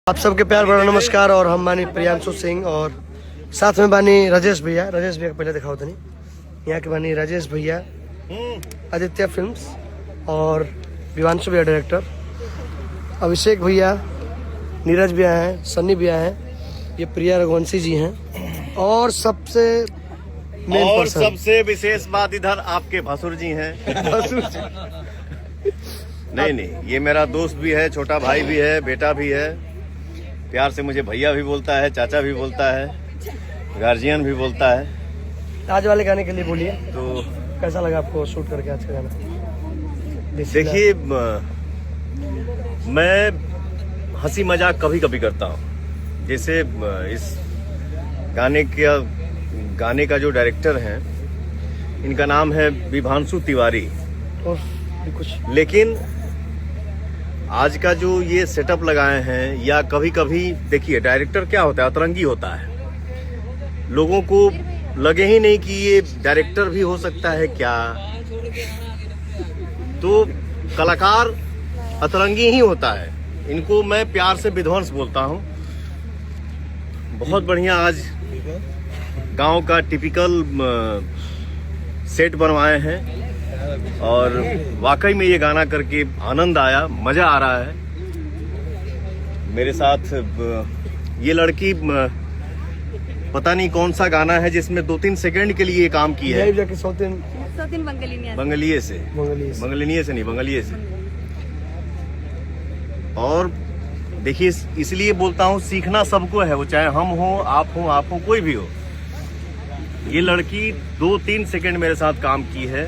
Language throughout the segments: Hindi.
आप सबके प्यार बड़ा नमस्कार। और हम बानी प्रियांशु सिंह और साथ में बानी राजेश भैया को पहले दिखाओ तो नहीं, यहाँ के बानी राजेश भैया, आदित्य फिल्म्स और विवांशु भैया डायरेक्टर, अभिषेक भैया, नीरज भैया हैं, सन्नी भैया हैं, ये प्रिया रघुवंशी जी हैं और सबसे और सबसे विशेष बात इधर आपके भसुर जी हैं। नहीं, ये मेरा दोस्त भी है, छोटा भाई भी है, बेटा भी है। प्यार से मुझे भैया भी बोलता है, चाचा भी बोलता है, गार्जियन भी बोलता है। आज वाले गाने के लिए बोलिए, तो कैसा लगा आपको शूट करके आज का गाना? देखिए, मैं हंसी मजाक कभी कभी करता हूँ। जैसे इस गाने का जो डायरेक्टर हैं, इनका नाम है विभांशु तिवारी। और कुछ लेकिन आज का जो ये सेटअप लगाए हैं, या कभी कभी देखिए डायरेक्टर क्या होता है, अतरंगी होता है। लोगों को लगे ही नहीं कि ये डायरेक्टर भी हो सकता है क्या। तो कलाकार अतरंगी ही होता है। इनको मैं प्यार से विध्वंस बोलता हूँ। बहुत बढ़िया आज गांव का टिपिकल सेट बनवाए हैं और वाकई में ये गाना करके आनंद आया, मजा आ रहा है। मेरे साथ ये लड़की पता नहीं कौन सा गाना है जिसमें 2-3 सेकंड के लिए ये काम की है। बंगलिये से और देखिए, इसलिए बोलता हूँ सीखना सबको है, वो चाहे हम हो, आप हो, कोई भी हो। ये लड़की 2-3 सेकंड मेरे साथ काम की है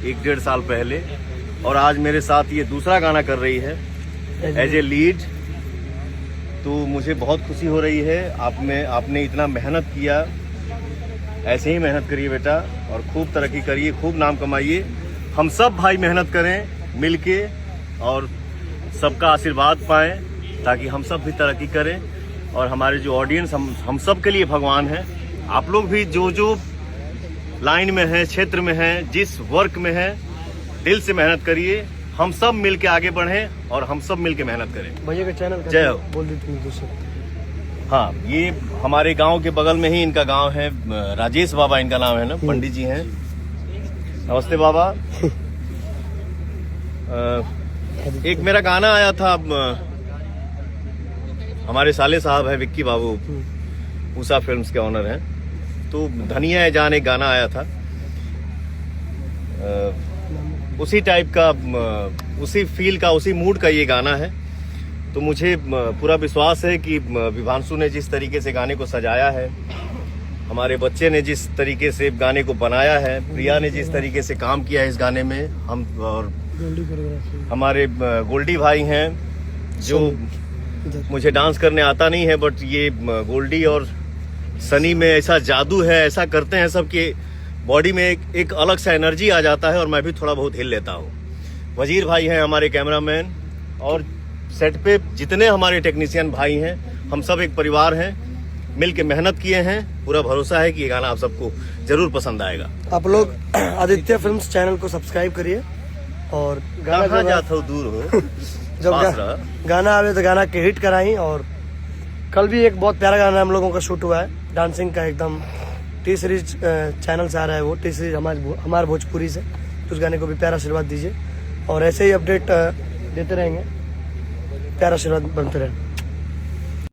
1-1.5 साल पहले, और आज मेरे साथ ये दूसरा गाना कर रही है एज ए लीड। तो मुझे बहुत खुशी हो रही है। आपने इतना मेहनत किया, ऐसे ही मेहनत करिए बेटा, और खूब तरक्की करिए, खूब नाम कमाइए। हम सब भाई मेहनत करें मिलके और सबका आशीर्वाद पाएं, ताकि हम सब भी तरक्की करें। और हमारे जो ऑडियंस, हम सब के लिए भगवान हैं। आप लोग भी जो लाइन में हैं, क्षेत्र में हैं, जिस वर्क में हैं, दिल से मेहनत करिए। हम सब मिलके आगे बढ़ें और हम सब मिलके मेहनत करें। भैया का चैनल जय हो। बोल देती हूँ। हाँ, ये हमारे गांव के बगल में ही इनका गांव है। राजेश बाबा इनका नाम है ना, पंडित जी हैं। नमस्ते बाबा। एक मेरा गाना आया था, हमारे साले साहब है विक्की बाबू, उषा फिल्म्स के ऑनर हैं। तो धनिया जान एक गाना आया था, उसी टाइप का, उसी फील का, उसी मूड का ये गाना है। तो मुझे पूरा विश्वास है कि विभांशु ने जिस तरीके से गाने को सजाया है, हमारे बच्चे ने जिस तरीके से गाने को बनाया है, प्रिया ने जिस तरीके से काम किया है इस गाने में, हम और हमारे गोल्डी भाई हैं, जो मुझे डांस करने आता नहीं है, बट ये गोल्डी और सनी में ऐसा जादू है, ऐसा करते हैं सब कि बॉडी में एक अलग सा एनर्जी आ जाता है और मैं भी थोड़ा बहुत हिल लेता हूँ। वजीर भाई हैं हमारे कैमरामैन, और सेट पे जितने हमारे टेक्नीशियन भाई हैं, हम सब एक परिवार हैं, मिल के मेहनत किए हैं। पूरा भरोसा है कि ये गाना आप सबको जरूर पसंद आएगा। आप लोग आदित्य फिल्म्स चैनल को सब्सक्राइब करिए और गाना जाता हो दूर हो जब गाना आवे तो गाना के हिट कराई। और कल भी एक बहुत प्यारा गाना हम लोगों का शूट हुआ है, डांसिंग का, एकदम टी सीरीज चैनल से आ रहा है वो, टी सीरीज हमारे भोजपुरी से। तो उस गाने को भी प्यारा आशीर्वाद दीजिए और ऐसे ही अपडेट देते रहेंगे। प्यारा आशीर्वाद बनते रहे।